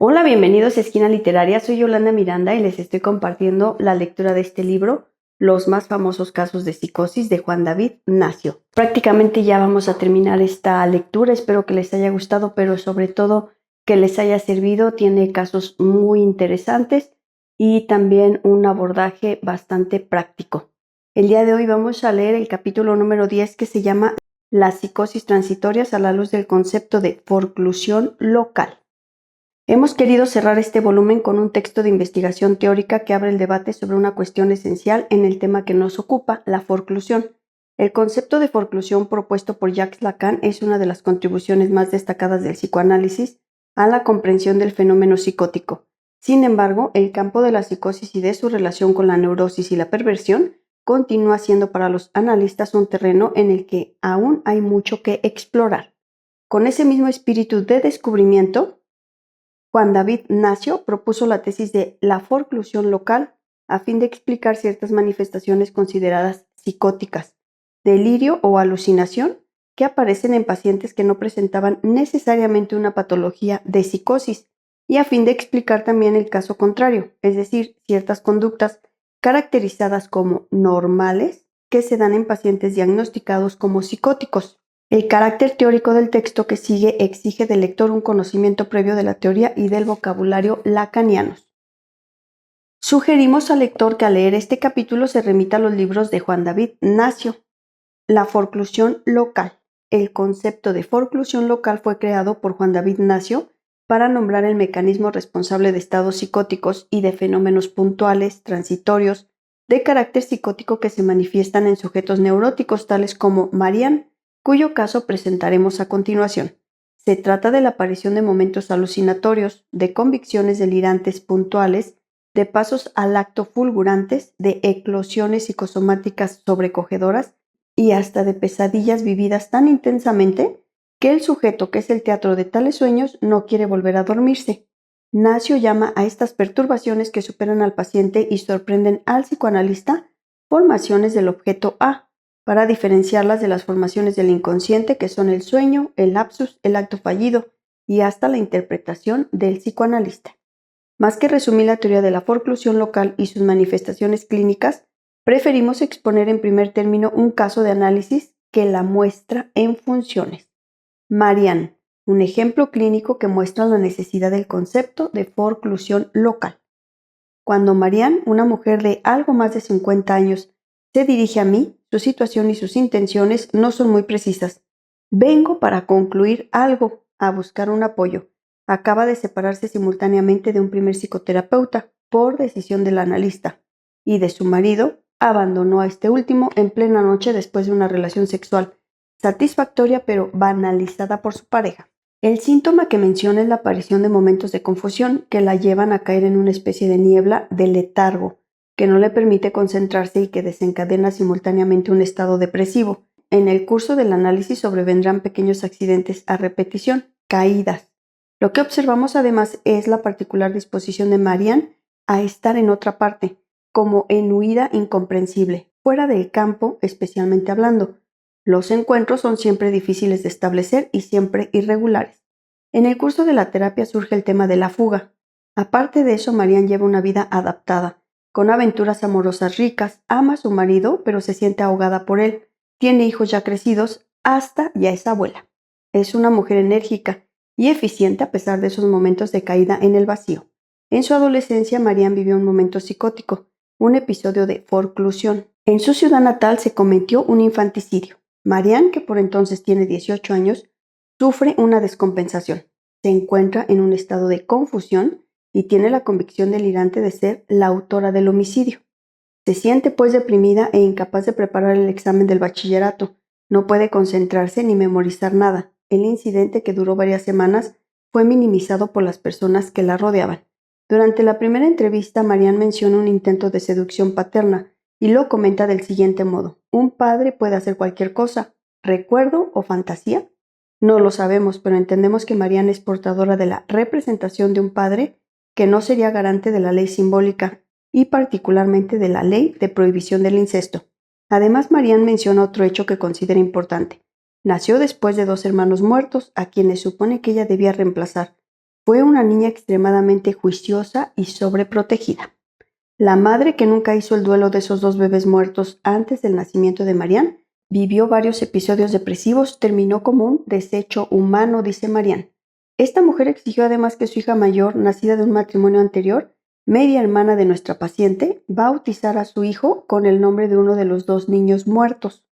Hola, bienvenidos a Esquina Literaria. Soy Yolanda Miranda y les estoy compartiendo la lectura de este libro, Los más famosos casos de psicosis, de Juan David Nacio. Prácticamente ya vamos a terminar esta lectura. Espero que les haya gustado, pero sobre todo que les haya servido. Tiene casos muy interesantes y también un abordaje bastante práctico. El día de hoy vamos a leer el capítulo número 10, que se llama Las psicosis transitorias a la luz del concepto de forclusión local. Hemos querido cerrar este volumen con un texto de investigación teórica que abre el debate sobre una cuestión esencial en el tema que nos ocupa, la forclusión. El concepto de forclusión propuesto por Jacques Lacan es una de las contribuciones más destacadas del psicoanálisis a la comprensión del fenómeno psicótico. Sin embargo, el campo de la psicosis y de su relación con la neurosis y la perversión continúa siendo para los analistas un terreno en el que aún hay mucho que explorar. Con ese mismo espíritu de descubrimiento, Juan David Nacio propuso la tesis de la forclusión local a fin de explicar ciertas manifestaciones consideradas psicóticas, delirio o alucinación, que aparecen en pacientes que no presentaban necesariamente una patología de psicosis, y a fin de explicar también el caso contrario, es decir, ciertas conductas caracterizadas como normales que se dan en pacientes diagnosticados como psicóticos. El carácter teórico del texto que sigue exige del lector un conocimiento previo de la teoría y del vocabulario lacanianos. Sugerimos al lector que al leer este capítulo se remita a los libros de Juan David Nacio. La forclusión local. El concepto de forclusión local fue creado por Juan David Nacio para nombrar el mecanismo responsable de estados psicóticos y de fenómenos puntuales, transitorios, de carácter psicótico que se manifiestan en sujetos neuróticos tales como Marianne, cuyo caso presentaremos a continuación. Se trata de la aparición de momentos alucinatorios, de convicciones delirantes puntuales, de pasos al acto fulgurantes, de eclosiones psicosomáticas sobrecogedoras y hasta de pesadillas vividas tan intensamente que el sujeto, que es el teatro de tales sueños, no quiere volver a dormirse. Nacio llama a estas perturbaciones que superan al paciente y sorprenden al psicoanalista formaciones del objeto A, para diferenciarlas de las formaciones del inconsciente, que son el sueño, el lapsus, el acto fallido y hasta la interpretación del psicoanalista. Más que resumir la teoría de la forclusión local y sus manifestaciones clínicas, preferimos exponer en primer término un caso de análisis que la muestra en funciones. Marianne, un ejemplo clínico que muestra la necesidad del concepto de forclusión local. Cuando Marianne, una mujer de algo más de 50 años, se dirige a mí, su situación y sus intenciones no son muy precisas. Vengo para concluir algo, a buscar un apoyo. Acaba de separarse simultáneamente de un primer psicoterapeuta, por decisión del analista, y de su marido. Abandonó a este último en plena noche después de una relación sexual satisfactoria pero banalizada por su pareja. El síntoma que menciona es la aparición de momentos de confusión que la llevan a caer en una especie de niebla de letargo que no le permite concentrarse y que desencadena simultáneamente un estado depresivo. En el curso del análisis sobrevendrán pequeños accidentes a repetición, caídas. Lo que observamos además es la particular disposición de Marianne a estar en otra parte, como en huida incomprensible, fuera del campo especialmente hablando. Los encuentros son siempre difíciles de establecer y siempre irregulares. En el curso de la terapia surge el tema de la fuga. Aparte de eso, Marianne lleva una vida adaptada, con aventuras amorosas ricas, ama a su marido, pero se siente ahogada por él, tiene hijos ya crecidos, hasta ya es abuela. Es una mujer enérgica y eficiente a pesar de esos momentos de caída en el vacío. En su adolescencia, Marianne vivió un momento psicótico, un episodio de forclusión. En su ciudad natal se cometió un infanticidio. Marianne, que por entonces tiene 18 años, sufre una descompensación. Se encuentra en un estado de confusión y tiene la convicción delirante de ser la autora del homicidio. Se siente pues deprimida e incapaz de preparar el examen del bachillerato. No puede concentrarse ni memorizar nada. El incidente, que duró varias semanas, fue minimizado por las personas que la rodeaban. Durante la primera entrevista, Marianne menciona un intento de seducción paterna y lo comenta del siguiente modo: ¿un padre puede hacer cualquier cosa? ¿Recuerdo o fantasía? No lo sabemos, pero entendemos que Marianne es portadora de la representación de un padre que no sería garante de la ley simbólica y particularmente de la ley de prohibición del incesto. Además, Marianne menciona otro hecho que considera importante. Nació después de 2 hermanos muertos, a quienes supone que ella debía reemplazar. Fue una niña extremadamente juiciosa y sobreprotegida. La madre, que nunca hizo el duelo de esos 2 bebés muertos antes del nacimiento de Marianne, vivió varios episodios depresivos, terminó como un desecho humano, dice Marianne. Esta mujer exigió además que su hija mayor, nacida de un matrimonio anterior, media hermana de nuestra paciente, bautizara a su hijo con el nombre de uno de los 2 niños muertos.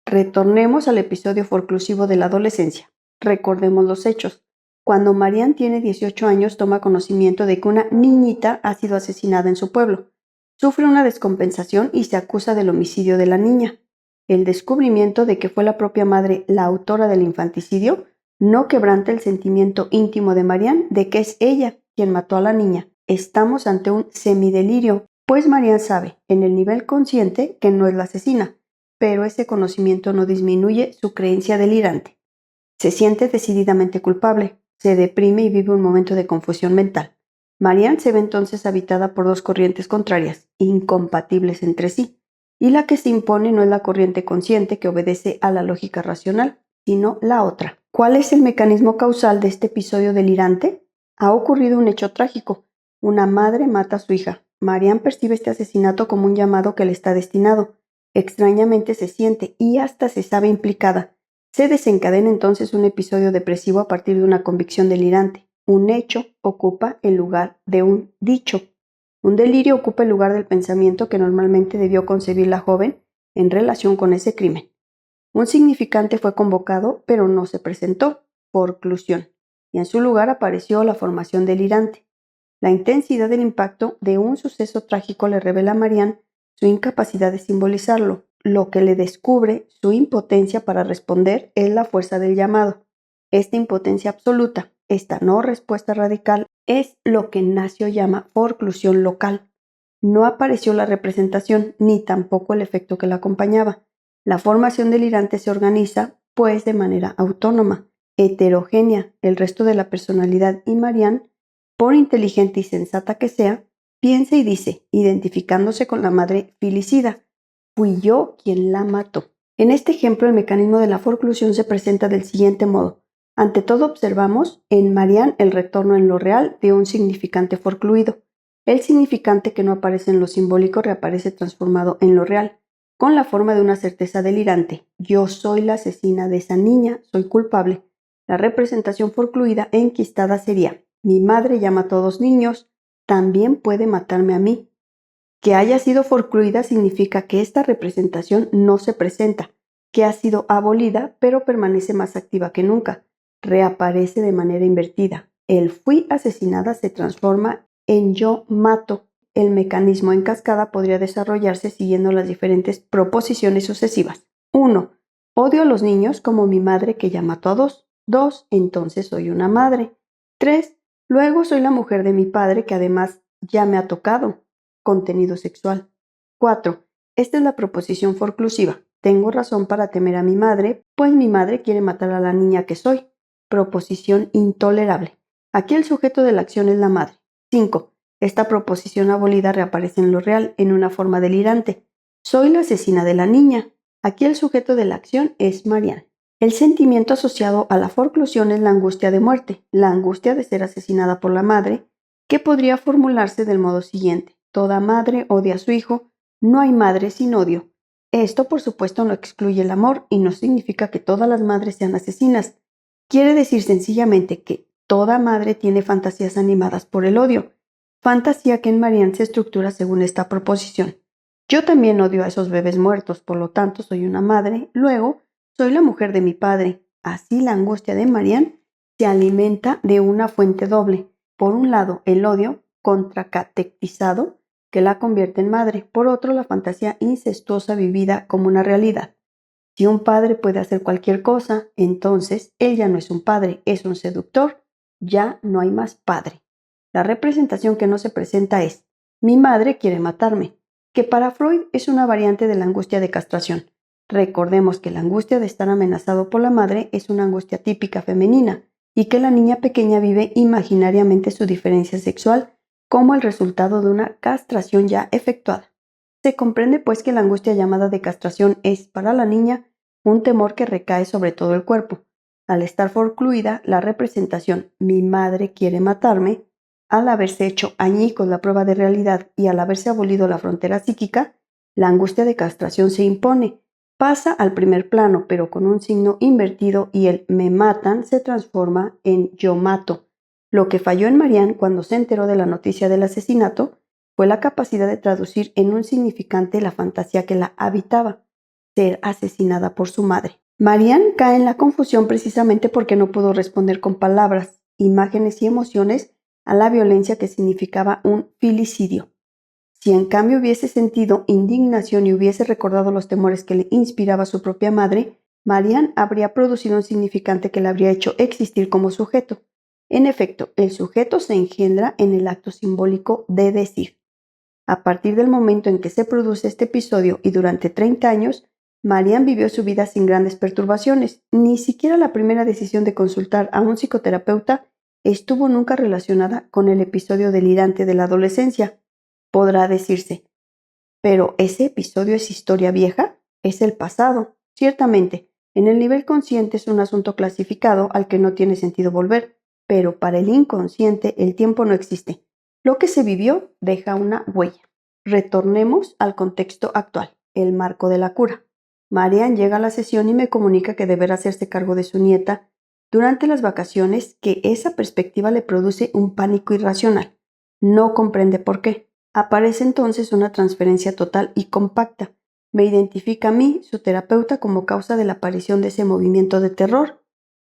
Retornemos al episodio forclusivo de la adolescencia. Recordemos los hechos. Cuando Marianne tiene 18 años, toma conocimiento de que una niñita ha sido asesinada en su pueblo. Sufre una descompensación y se acusa del homicidio de la niña. El descubrimiento de que fue la propia madre la autora del infanticidio no quebranta el sentimiento íntimo de Marianne de que es ella quien mató a la niña. Estamos ante un semidelirio, pues Marianne sabe, en el nivel consciente, que no es la asesina, pero ese conocimiento no disminuye su creencia delirante. Se siente decididamente culpable, se deprime y vive un momento de confusión mental. Marianne se ve entonces habitada por 2 corrientes contrarias, incompatibles entre sí, y la que se impone no es la corriente consciente que obedece a la lógica racional, sino la otra. ¿Cuál es el mecanismo causal de este episodio delirante? Ha ocurrido un hecho trágico. Una madre mata a su hija. Marianne percibe este asesinato como un llamado que le está destinado. Extrañamente se siente y hasta se sabe implicada. Se desencadena entonces un episodio depresivo a partir de una convicción delirante. Un hecho ocupa el lugar de un dicho. Un delirio ocupa el lugar del pensamiento que normalmente debió concebir la joven en relación con ese crimen. Un significante fue convocado, pero no se presentó, forclusión, y en su lugar apareció la formación delirante. La intensidad del impacto de un suceso trágico le revela a Marianne su incapacidad de simbolizarlo. Lo que le descubre su impotencia para responder es la fuerza del llamado. Esta impotencia absoluta, esta no respuesta radical, es lo que Nacio llama forclusión local. No apareció la representación ni tampoco el efecto que la acompañaba. La formación delirante se organiza, pues, de manera autónoma, heterogénea. El resto de la personalidad y Marianne, por inteligente y sensata que sea, piensa y dice, identificándose con la madre filicida: fui yo quien la mató. En este ejemplo, el mecanismo de la forclusión se presenta del siguiente modo. Ante todo, observamos en Marianne el retorno en lo real de un significante forcluido. El significante que no aparece en lo simbólico reaparece transformado en lo real, con la forma de una certeza delirante. Yo soy la asesina de esa niña, soy culpable. La representación forcluida e enquistada sería: mi madre ya mató a 2 niños, también puede matarme a mí. Que haya sido forcluida significa que esta representación no se presenta, que ha sido abolida, pero permanece más activa que nunca. Reaparece de manera invertida. El fui asesinada se transforma en yo mato. El mecanismo en cascada podría desarrollarse siguiendo las diferentes proposiciones sucesivas. 1. Odio a los niños como mi madre que ya mató a 2. 2. Entonces soy una madre. 3. Luego soy la mujer de mi padre que además ya me ha tocado. Contenido sexual. 4. Esta es la proposición forclusiva. Tengo razón para temer a mi madre, pues mi madre quiere matar a la niña que soy. Proposición intolerable. Aquí el sujeto de la acción es la madre. 5. Esta proposición abolida reaparece en lo real, en una forma delirante. Soy la asesina de la niña. Aquí el sujeto de la acción es Marianne. El sentimiento asociado a la forclusión es la angustia de muerte, la angustia de ser asesinada por la madre, que podría formularse del modo siguiente: toda madre odia a su hijo, no hay madre sin odio. Esto, por supuesto, no excluye el amor y no significa que todas las madres sean asesinas. Quiere decir sencillamente que toda madre tiene fantasías animadas por el odio, fantasía que en Marianne se estructura según esta proposición. Yo también odio a esos bebés muertos, por lo tanto soy una madre, luego soy la mujer de mi padre. Así la angustia de Marianne se alimenta de una fuente doble. Por un lado, el odio contracatectizado, que la convierte en madre; por otro, la fantasía incestuosa vivida como una realidad. Si un padre puede hacer cualquier cosa, entonces él ya no es un padre, es un seductor, ya no hay más padre. La representación que no se presenta es: mi madre quiere matarme, que para Freud es una variante de la angustia de castración. Recordemos que la angustia de estar amenazado por la madre es una angustia típica femenina y que la niña pequeña vive imaginariamente su diferencia sexual como el resultado de una castración ya efectuada. Se comprende pues que la angustia llamada de castración es, para la niña, un temor que recae sobre todo el cuerpo. Al estar forcluida, la representación "mi madre quiere matarme", al haberse hecho añicos la prueba de realidad y al haberse abolido la frontera psíquica, la angustia de castración se impone, pasa al primer plano, pero con un signo invertido, y el "me matan" se transforma en "yo mato". Lo que falló en Marianne cuando se enteró de la noticia del asesinato fue la capacidad de traducir en un significante la fantasía que la habitaba: ser asesinada por su madre. Marianne cae en la confusión precisamente porque no pudo responder con palabras, imágenes y emociones a la violencia que significaba un filicidio. Si en cambio hubiese sentido indignación y hubiese recordado los temores que le inspiraba su propia madre, Marianne habría producido un significante que la habría hecho existir como sujeto. En efecto, el sujeto se engendra en el acto simbólico de decir. A partir del momento en que se produce este episodio y durante 30 años, Marianne vivió su vida sin grandes perturbaciones. Ni siquiera la primera decisión de consultar a un psicoterapeuta estuvo nunca relacionada con el episodio delirante de la adolescencia. Podrá decirse, ¿pero ese episodio es historia vieja? Es el pasado. Ciertamente, en el nivel consciente es un asunto clasificado al que no tiene sentido volver, pero para el inconsciente el tiempo no existe. Lo que se vivió deja una huella. Retornemos al contexto actual, el marco de la cura. Marianne llega a la sesión y me comunica que deberá hacerse cargo de su nieta durante las vacaciones, que esa perspectiva le produce un pánico irracional. No comprende por qué. Aparece entonces una transferencia total y compacta. Me identifica a mí, su terapeuta, como causa de la aparición de ese movimiento de terror.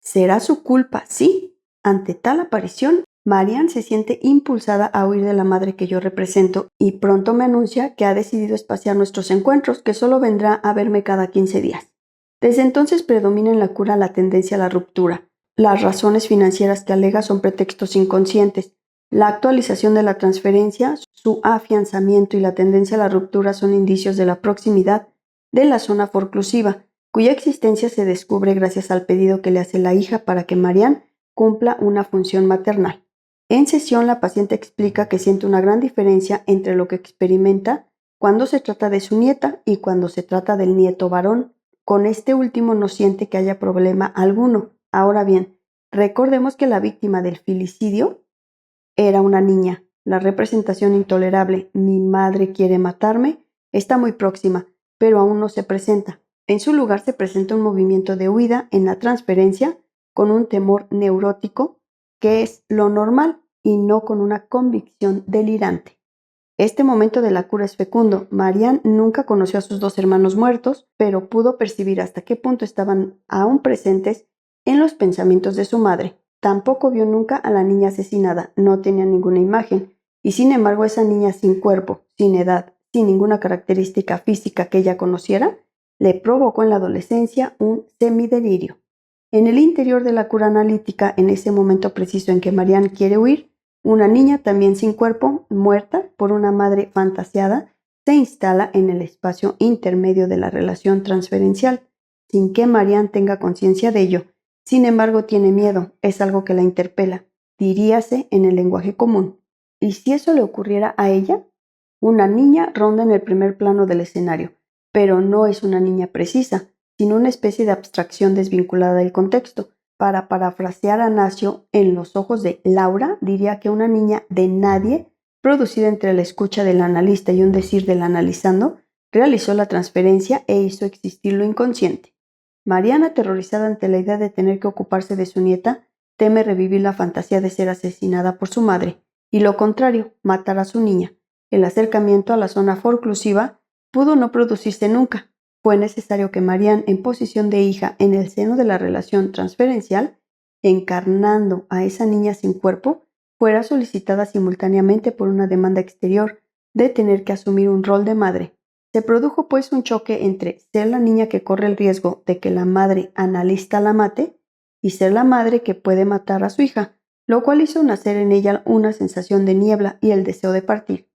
¿Será su culpa? Sí. Ante tal aparición, Marianne se siente impulsada a huir de la madre que yo represento y pronto me anuncia que ha decidido espaciar nuestros encuentros, que solo vendrá a verme cada 15 días. Desde entonces predomina en la cura la tendencia a la ruptura. Las razones financieras que alega son pretextos inconscientes. La actualización de la transferencia, su afianzamiento y la tendencia a la ruptura son indicios de la proximidad de la zona forclusiva, cuya existencia se descubre gracias al pedido que le hace la hija para que Marianne cumpla una función maternal. En sesión, la paciente explica que siente una gran diferencia entre lo que experimenta cuando se trata de su nieta y cuando se trata del nieto varón. Con este último no siente que haya problema alguno. Ahora bien, recordemos que la víctima del filicidio era una niña. La representación intolerable "mi madre quiere matarme" está muy próxima, pero aún no se presenta. En su lugar se presenta un movimiento de huida en la transferencia con un temor neurótico, que es lo normal, y no con una convicción delirante. Este momento de la cura es fecundo. Marianne nunca conoció a sus dos hermanos muertos, pero pudo percibir hasta qué punto estaban aún presentes en los pensamientos de su madre. Tampoco vio nunca a la niña asesinada, no tenía ninguna imagen, y sin embargo esa niña sin cuerpo, sin edad, sin ninguna característica física que ella conociera, le provocó en la adolescencia un semidelirio. En el interior de la cura analítica, en ese momento preciso en que Marianne quiere huir, una niña también sin cuerpo, muerta por una madre fantasiada, se instala en el espacio intermedio de la relación transferencial, sin que Marianne tenga conciencia de ello. Sin embargo, tiene miedo, es algo que la interpela, diríase en el lenguaje común. ¿Y si eso le ocurriera a ella? Una niña ronda en el primer plano del escenario, pero no es una niña precisa, sino una especie de abstracción desvinculada del contexto. Para parafrasear a Nacio, en los ojos de Laura, diría que una niña de nadie, producida entre la escucha del analista y un decir del analizando, realizó la transferencia e hizo existir lo inconsciente. Marianne, aterrorizada ante la idea de tener que ocuparse de su nieta, teme revivir la fantasía de ser asesinada por su madre, y lo contrario, matar a su niña. El acercamiento a la zona forclusiva pudo no producirse nunca. Fue necesario que Marianne, en posición de hija en el seno de la relación transferencial, encarnando a esa niña sin cuerpo, fuera solicitada simultáneamente por una demanda exterior de tener que asumir un rol de madre. Se produjo pues un choque entre ser la niña que corre el riesgo de que la madre analista la mate y ser la madre que puede matar a su hija, lo cual hizo nacer en ella una sensación de niebla y el deseo de partir.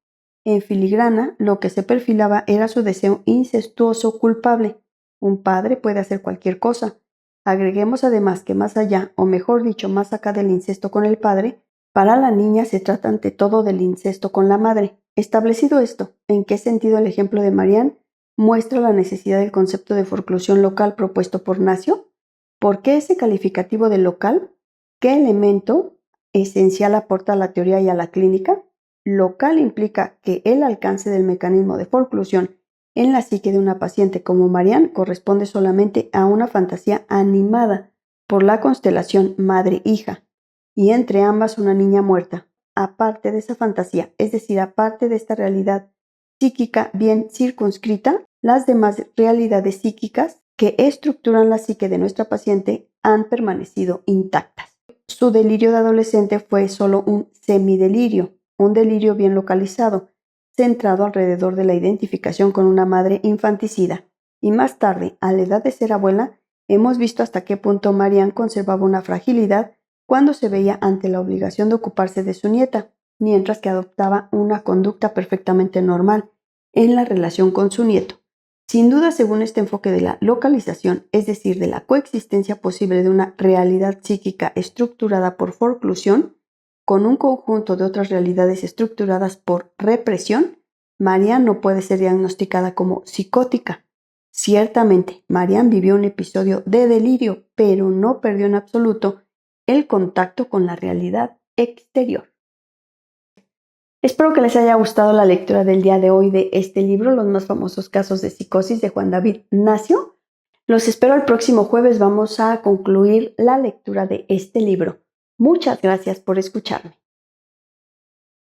En filigrana, lo que se perfilaba era su deseo incestuoso culpable. Un padre puede hacer cualquier cosa. Agreguemos además que más allá, o mejor dicho, más acá del incesto con el padre, para la niña se trata ante todo del incesto con la madre. Establecido esto, ¿en qué sentido el ejemplo de Marianne muestra la necesidad del concepto de forclusión local propuesto por Nacio? ¿Por qué ese calificativo de local? ¿Qué elemento esencial aporta a la teoría y a la clínica? Local implica que el alcance del mecanismo de forclusión en la psique de una paciente como Marianne corresponde solamente a una fantasía animada por la constelación madre-hija, y entre ambas una niña muerta. Aparte de esa fantasía, es decir, aparte de esta realidad psíquica bien circunscrita, las demás realidades psíquicas que estructuran la psique de nuestra paciente han permanecido intactas. Su delirio de adolescente fue solo un semidelirio, un delirio bien localizado, centrado alrededor de la identificación con una madre infanticida. Y más tarde, a la edad de ser abuela, hemos visto hasta qué punto Marianne conservaba una fragilidad cuando se veía ante la obligación de ocuparse de su nieta, mientras que adoptaba una conducta perfectamente normal en la relación con su nieto. Sin duda, según este enfoque de la localización, es decir, de la coexistencia posible de una realidad psíquica estructurada por forclusión con un conjunto de otras realidades estructuradas por represión, Marianne no puede ser diagnosticada como psicótica. Ciertamente, Marianne vivió un episodio de delirio, pero no perdió en absoluto el contacto con la realidad exterior. Espero que les haya gustado la lectura del día de hoy de este libro, Los más famosos casos de psicosis, de Juan David Nacio. Los espero el próximo jueves. Vamos a concluir la lectura de este libro. Muchas gracias por escucharme.